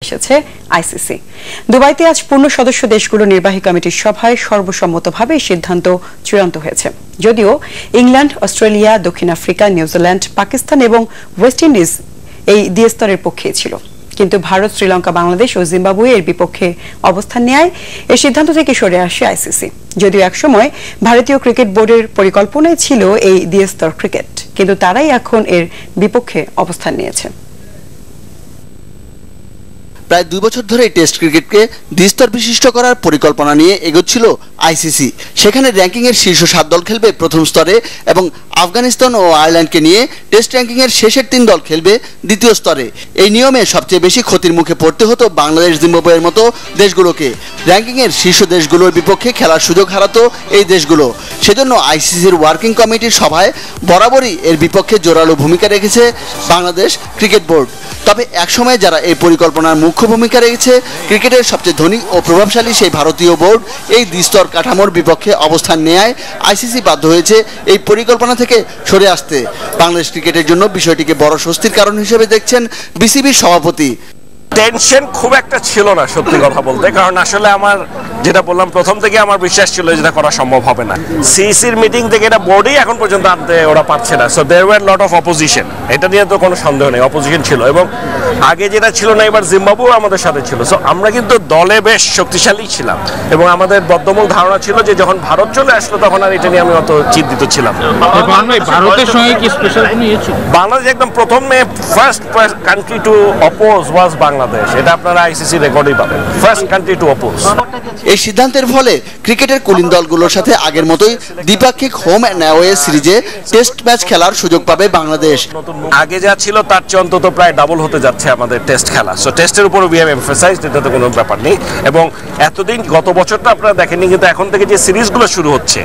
এসেছে আইসিসি। দুবাইতে আজ পূর্ণ সদস্য দেশগুলোর নির্বাহী কমিটির সভায় সর্বসম্মতভাবে সিদ্ধান্ত চূড়ান্ত হয়েছে। যদিও ইংল্যান্ড, অস্ট্রেলিয়া, দক্ষিণ আফ্রিকা, নিউজিল্যান্ড, পাকিস্তান এবং ওয়েস্ট ইন্ডিজ এই দ্বিস্তরের পক্ষে ছিল, কিন্তু ভারত, শ্রীলঙ্কা, বাংলাদেশ ও জিম্বাবুয়ে এর বিপক্ষে অবস্থান নেয় এই সিদ্ধান্ত থেকে সরে আসে আইসিসি। যদিও একসময় ভারতীয় ক্রিকেট বোর্ডের পরিকল্পনায় ছিল এই দ্বিস্তর ক্রিকেট, কিন্তু তারাই এখন এর বিপক্ষে অবস্থান নিয়েছে। প্রায় 2 বছর ধরে টেস্ট ক্রিকেটকে দ্বিস্তর বিশিষ্ট করার পরিকল্পনা নিয়ে এগোচ্ছিল আইসিসি। সেখানে র্যাঙ্কিংয়ের শীর্ষ 7 দল খেলবে প্রথম স্তরে এবং আফগানিস্তান ও আয়ারল্যান্ডকে নিয়ে টেস্ট র্যাঙ্কিংয়ের শেষের 3 দল খেলবে দ্বিতীয় স্তরে। এই নিয়মে সবচেয়ে বেশি ক্ষতির মুখে পড়তে হতো বাংলাদেশ, জিম্বাবুয়ের মতো দেশগুলোকে। র্যাঙ্কিংয়ের শীর্ষ দেশগুলোর বিপক্ষে খেলার সুযোগ হারাতো এই দেশগুলো। সেজন্য আইসিসির ওয়ার্কিং কমিটির সভায় বরাবরই এর বিপক্ষে জোরালো ভূমিকা রেখেছে বাংলাদেশ ক্রিকেট বোর্ড। তবে একসময় যারা এই পরিকল্পনার মুখ্য ভূমিকা রেখেছে, ক্রিকেটের সবচেয়ে ধনী ও প্রভাবশালী সেই ভারতীয় বোর্ড এই দ্বিস্তর কাঠামোর বিপক্ষে অবস্থান নেয় আইসিসি বাধ্য হয়েছে এই পরিকল্পনা থেকে সরে আসতে। বাংলাদেশ ক্রিকেটের জন্য বিষয়টিকে বড় স্বস্তির কারণ হিসেবে দেখছেন বিসিবির সভাপতি। টেনশন খুব একটা ছিল না সত্যি কথা বলতে, কারণ আসলে আমার যেটা বললাম প্রথম থেকে আমার বিশ্বাস ছিল যেটা করা সম্ভব হবে না। সিইসির মিটিং থেকে এটা বোর্ডেই এখন পর্যন্ত আনতে ওরা পারছে না। So there were lot of opposition, এটা নিয়ে তো কোনো সন্দেহ নেই, অপোজিশন ছিল। এবং আগে যেটা ছিল না, এবার জিম্বাবুয়েও আমাদের সাথে ছিল। সো আমরা কিন্তু দলে বেশ শক্তিশালী ছিলাম এবং আমাদের বদ্ধমূল ধারণা ছিল যে যখন ভারত চলে আসলো তখন আর এটা নিয়ে আমি অত চিন্তিত ছিলাম না। ভারতের সঙ্গে কি স্পেশাল কোনো ইয়ে ছিল? বাংলাদেশ একদম প্রথমে ফার্স্ট কান্ট্রি টু অপোজ ওয়াজ বাংলাদেশ। এটা আপনারা আইসিসি রেকর্ডই পাবেন, ফার্স্ট কান্ট্রি টু অপোজ। এই সিদ্ধান্তের ফলে ক্রিকেটের কুলিন দলগুলোর সাথে আগের মতোই দ্বিপাক্ষিক হোম অ্যান্ড অ্যাওয়ে সিরিজে টেস্ট ম্যাচ খেলার সুযোগ পাবে বাংলাদেশ। আগে যা ছিল তার চেয়ে অন্তত প্রায় ডাবল হতে যাচ্ছে আমাদের টেস্ট খেলা। সো টেস্টের উপর উই হ্যাভ এমফাসাইজড, এটা তো কোনো ব্যাপার নেই। এবং এতদিন গত বছরটা আপনারা দেখেননি, কিন্তু এখন থেকে যে সিরিজগুলো শুরু হচ্ছে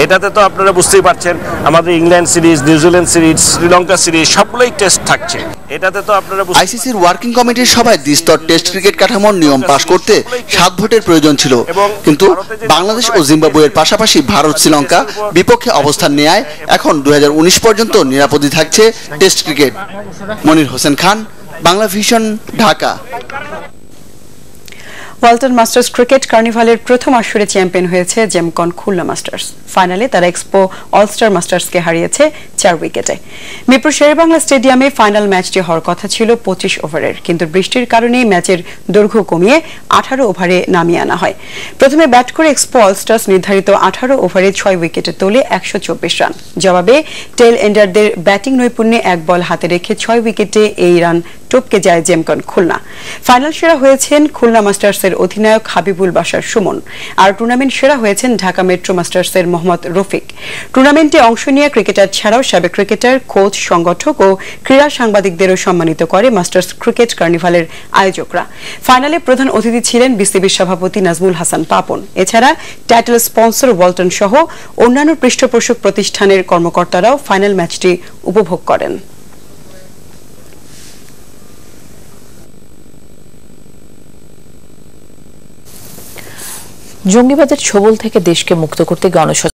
এটাতে তো আপনারা বুঝতেই পারছেন আমাদের England series, New Zealand series, Sri Lanka series সবগুলোই টেস্ট থাকছে। এটাতে তো আপনারা আইসিসির ওয়ার্কিং কমিটির সভায় দ্বিস্তর টেস্ট ক্রিকেট কাঠামোর নিয়ম পাশ করতে 7 ভোটের প্রয়োজন ছিল, কিন্তু বাংলাদেশ ও জিম্বাবুয়ের পাশাপাশি ভারত, শ্রীলঙ্কা বিপক্ষে অবস্থান নেয় এখন 2019 পর্যন্ত নিরাপদই থাকছে test cricket. Monir Hossain Khan, Bangla Vision, Dhaka. Walton Masters cricket কার্নিভালের প্রথম আসরে চ্যাম্পিয়ন হয়েছে জেমকন খুলনা মাস্টার্স। ফাইনালে তারা এক্সপো অলস্টার মাস্টার্সকে হারিয়েছে 4 উইকেটে। মিরপুর শেরেবাংলা স্টেডিয়ামে ফাইনাল ম্যাচটি হওয়ার কথা ছিল 25 ওভারের, কিন্তু বৃষ্টির কারণে ম্যাচের দৈর্ঘ্য কমিয়ে 18 ওভারে নামিয়ে আনা হয়। প্রথমে ব্যাট করে এক্সপো অলস্টার্স নির্ধারিত 18 ওভারে 6 উইকেটে তোলে 124 রান। জবাবে টেল এন্ডারদের ব্যাটিং নৈপুণ্যে 1 বল হাতে রেখে 6 উইকেটে এই রান টপকে যায় জেমকন খুলনা। ফাইনাল সেরা হয়েছেন খুলনা মাস্টার্সের অধিনায়ক হাবিবুল বাশার সুমন, আর টুর্নামেন্ট সেরা হয়েছেন ঢাকা মেট্রো মাস্টার্সের মোহাম্মদ রফিক। টুর্নামেন্টে অংশ নিয়ে ক্রিকেটার ছাড়াও সাবেক ক্রিকেটার, কোচ, সংগঠক ও ক্রীড়া সাংবাদিকদেরও সম্মানিত করে মাস্টার্স ক্রিকেট কার্নিভালের আয়োজকরা। ফাইনালে প্রধান অতিথি ছিলেন বিসিবির সভাপতি নাজমুল হাসান পাপন। এছাড়া টাইটেল স্পন্সর ওয়ালটন সহ অন্যান্য পৃষ্ঠপোষক প্রতিষ্ঠানের কর্মকর্তারাও ফাইনাল ম্যাচটি উপভোগ করেন। জঙ্গিবাদের ছোবল থেকে দেশকে মুক্ত করতে গণস্বাস্থ্য